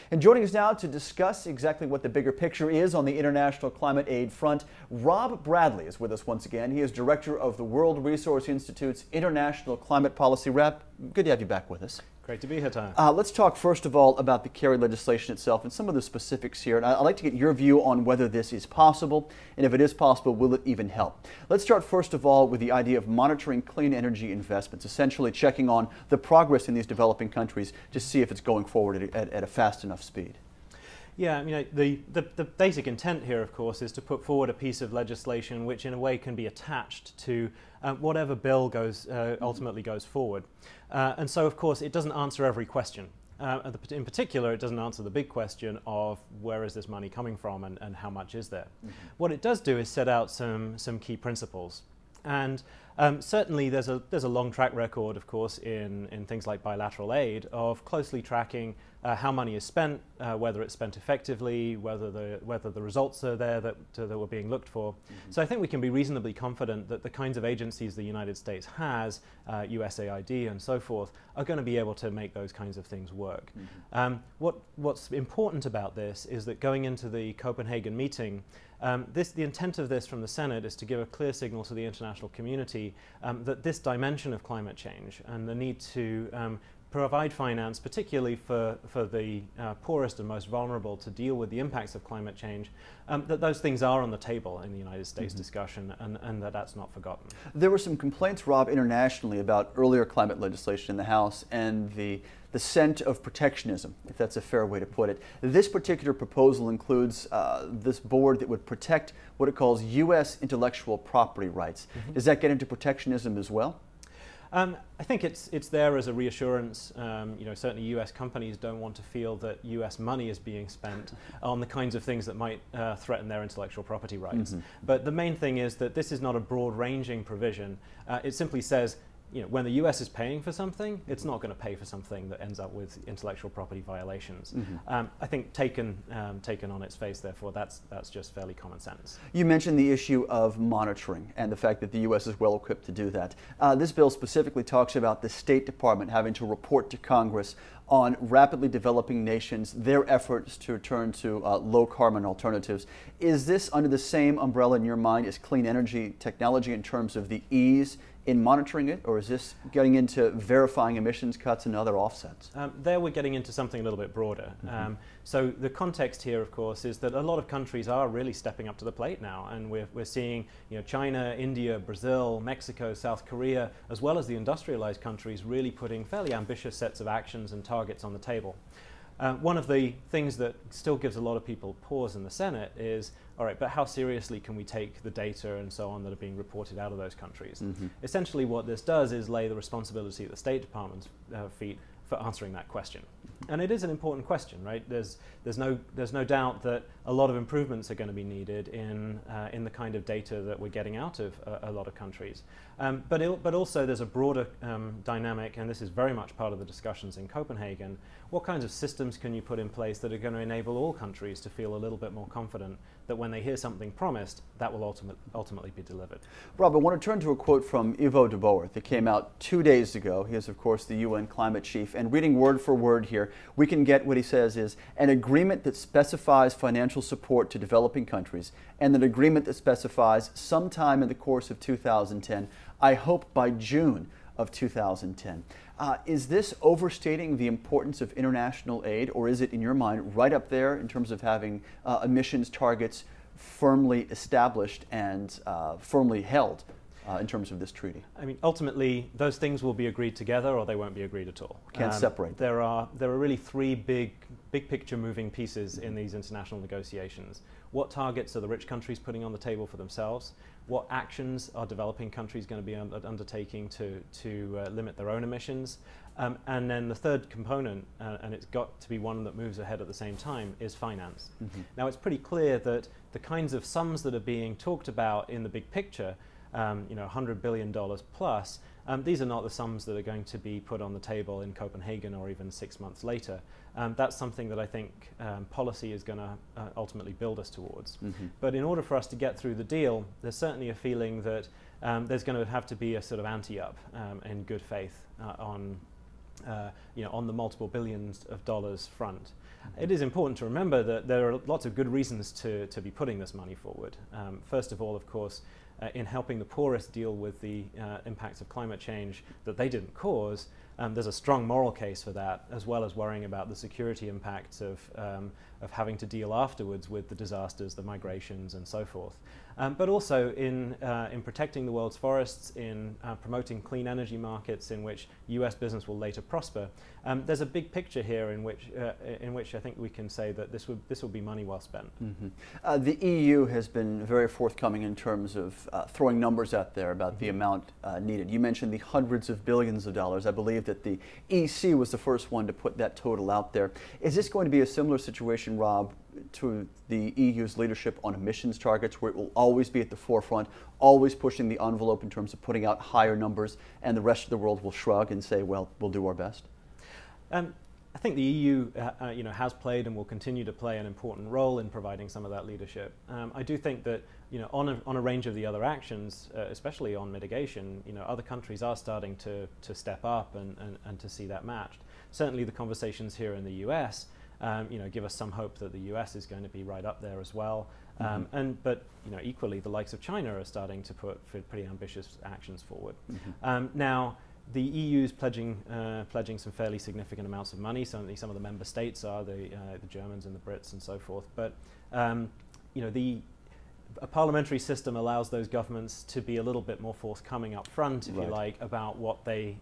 And joining us now to discuss exactly what the bigger picture is on the international climate aid front, Rob Bradley is with us once again. He is director of the World Resource Institute's International Climate Policy. Rob, good to have you back with us. Great to be here, Tom. Let's talk first of all about the Kerry legislation itself and some of the specifics here. And I'd like to get your view on whether this is possible, and if it is possible, will it even help? Let's start first of all with the idea of monitoring clean energy investments, essentially checking on the progress in these developing countries to see if it's going forward at a fast enough speed. Yeah, the basic intent here, of course, is to put forward a piece of legislation which in a way can be attached to whatever bill ultimately goes forward. And so, of course, it doesn't answer every question. In particular, it doesn't answer the big question of where is this money coming from and how much is there. Mm-hmm. What it does do is set out some key principles. And certainly there's a long track record, of course, in things like bilateral aid of closely tracking how money is spent, whether it's spent effectively, whether the results are there that were being looked for. Mm-hmm. So I think we can be reasonably confident that the kinds of agencies the United States has, USAID and so forth, are going to be able to make those kinds of things work. Mm-hmm. What's important about this is that going into the Copenhagen meeting, the intent of this from the Senate is to give a clear signal to the international community that this dimension of climate change and the need to provide finance, particularly for the poorest and most vulnerable, to deal with the impacts of climate change, that those things are on the table in the United States mm-hmm. discussion and that's not forgotten. There were some complaints, Rob, internationally about earlier climate legislation in the House and the scent of protectionism, if that's a fair way to put it. This particular proposal includes this board that would protect what it calls U.S. intellectual property rights. Mm-hmm. Does that get into protectionism as well? I think it's there as a reassurance. Certainly U.S. companies don't want to feel that U.S. money is being spent on the kinds of things that might threaten their intellectual property rights. Mm-hmm. But the main thing is that this is not a broad-ranging provision. It simply says, when the U.S. is paying for something, it's not going to pay for something that ends up with intellectual property violations. Mm-hmm. I think taken on its face, therefore, that's just fairly common sense. You mentioned the issue of monitoring and the fact that the U.S. is well equipped to do that. This bill specifically talks about the State Department having to report to Congress on rapidly developing nations, their efforts to turn to low-carbon alternatives. Is this under the same umbrella in your mind as clean energy technology in terms of the ease in monitoring it, or is this getting into verifying emissions cuts and other offsets? There we're getting into something a little bit broader. Mm-hmm. So the context here, of course, is that a lot of countries are really stepping up to the plate now, and we're seeing China, India, Brazil, Mexico, South Korea, as well as the industrialized countries really putting fairly ambitious sets of actions and targets on the table. One of the things that still gives a lot of people pause in the Senate is, all right, but how seriously can we take the data and so on that are being reported out of those countries? Mm-hmm. Essentially what this does is lay the responsibility at the State Department's feet for answering that question. And it is an important question, right? There's no doubt that a lot of improvements are going to be needed in the kind of data that we're getting out of a lot of countries. But also there's a broader dynamic, and this is very much part of the discussions in Copenhagen. What kinds of systems can you put in place that are going to enable all countries to feel a little bit more confident that when they hear something promised, that will ultimately be delivered? Rob, I want to turn to a quote from Ivo de Boer that came out 2 days ago. He is, of course, the UN climate chief. And reading word for word here, we can get what he says is an agreement that specifies financial support to developing countries and an agreement that specifies sometime in the course of 2010, I hope by June of 2010. Is this overstating the importance of international aid, or is it, in your mind, right up there in terms of having emissions targets firmly established and firmly held in terms of this treaty? I mean, ultimately, those things will be agreed together, or they won't be agreed at all. Can't separate. There are really three big picture moving pieces in these international negotiations. What targets are the rich countries putting on the table for themselves? What actions are developing countries going to be undertaking to limit their own emissions? And then the third component, and it's got to be one that moves ahead at the same time, is finance. Mm-hmm. Now, it's pretty clear that the kinds of sums that are being talked about in the big picture, $100 billion plus, these are not the sums that are going to be put on the table in Copenhagen or even 6 months later. That's something that I think policy is going to ultimately build us towards. Mm-hmm. But in order for us to get through the deal, there's certainly a feeling that there's going to have to be a sort of ante-up in good faith on the multiple billions of dollars front. It is important to remember that there are lots of good reasons to be putting this money forward. First of all, of course, in helping the poorest deal with the impacts of climate change that they didn't cause, there's a strong moral case for that, as well as worrying about the security impacts of having to deal afterwards with the disasters, the migrations, and so forth. But also in protecting the world's forests, in promoting clean energy markets in which US business will later prosper. There's a big picture here in which I think we can say that this will be money well spent. Mm-hmm. The EU has been very forthcoming in terms of throwing numbers out there about the amount needed. You mentioned the hundreds of billions of dollars. I believe that the EC was the first one to put that total out there. Is this going to be a similar situation, Rob, to the EU's leadership on emissions targets, where it will always be at the forefront, always pushing the envelope in terms of putting out higher numbers, and the rest of the world will shrug and say, well, we'll do our best? I think the EU has played and will continue to play an important role in providing some of that leadership. I do think that on a range of the other actions, especially on mitigation, other countries are starting to step up and to see that matched. Certainly the conversations here in the US give us some hope that the US is going to be right up there as well. But equally, the likes of China are starting to put pretty ambitious actions forward. Now, the EU is pledging some fairly significant amounts of money. Certainly, some of the member states are the Germans and the Brits and so forth. But a parliamentary system allows those governments to be a little bit more forthcoming up front, if you like, about what they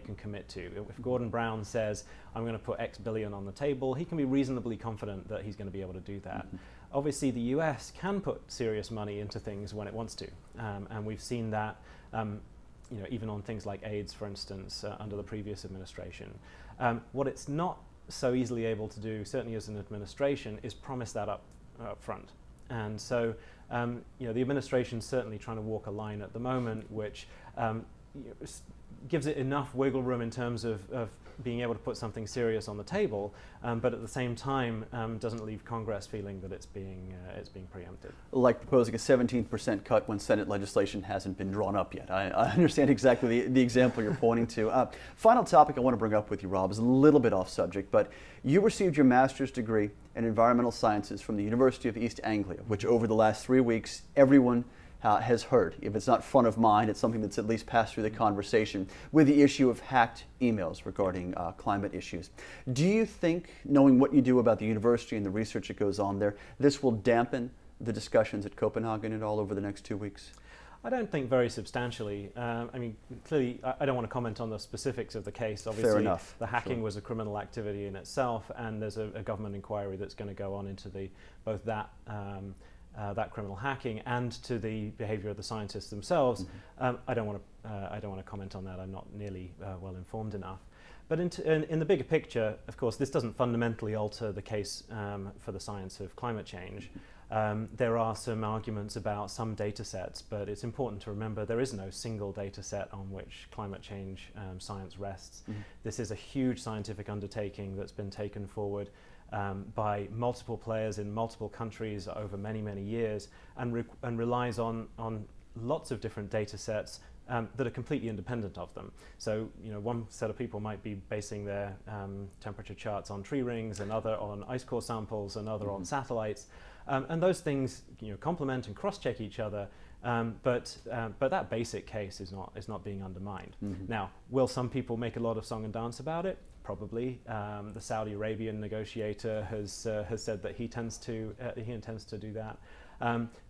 can commit to. If Gordon Brown says, I'm going to put X billion on the table, he can be reasonably confident that he's going to be able to do that. Obviously, the US can put serious money into things when it wants to, and we've seen that even on things like AIDS, for instance, under the previous administration. What it's not so easily able to do, certainly as an administration, is promise that up front. And so, the administration's certainly trying to walk a line at the moment, which gives it enough wiggle room in terms of being able to put something serious on the table, but at the same time doesn't leave Congress feeling that it's being preempted. Like proposing a 17% cut when Senate legislation hasn't been drawn up yet. I understand exactly the example you're pointing to. Final topic I want to bring up with you, Rob, is a little bit off subject, but you received your master's degree in environmental sciences from the University of East Anglia, which over the last 3 weeks everyone has heard. If it's not front of mind, it's something that's at least passed through the conversation with the issue of hacked emails regarding climate issues. Do you think, knowing what you do about the university and the research that goes on there, this will dampen the discussions at Copenhagen at all over the next 2 weeks? I don't think very substantially. Clearly, I don't want to comment on the specifics of the case. Obviously, fair enough. The hacking was a criminal activity in itself, and there's a government inquiry that's going to go on into both that criminal hacking and to the behavior of the scientists themselves. I don't want to comment on that. I'm not nearly well informed enough. But in the bigger picture, of course, this doesn't fundamentally alter the case for the science of climate change. There are some arguments about some data sets, but it's important to remember there is no single data set on which climate change science rests. This is a huge scientific undertaking that's been taken forward by multiple players in multiple countries over many, many years, and relies on lots of different data sets that are completely independent of them. So, one set of people might be basing their temperature charts on tree rings, another on ice core samples, another on satellites, and those things complement and cross-check each other. But that basic case is not being undermined. Now, will some people make a lot of song and dance about it? Probably. The Saudi Arabian negotiator has said that he intends to do that.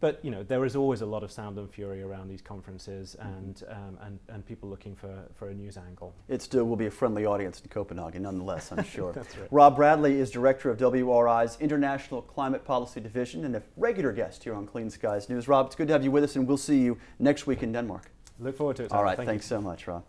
But there is always a lot of sound and fury around these conferences, and people looking for a news angle. It still will be a friendly audience in Copenhagen, nonetheless, I'm sure. That's right. Rob Bradley is director of WRI's International Climate Policy Division and a regular guest here on Clean Skies News. Rob, it's good to have you with us, and we'll see you next week in Denmark. Look forward to it. All right, thanks so much, Rob.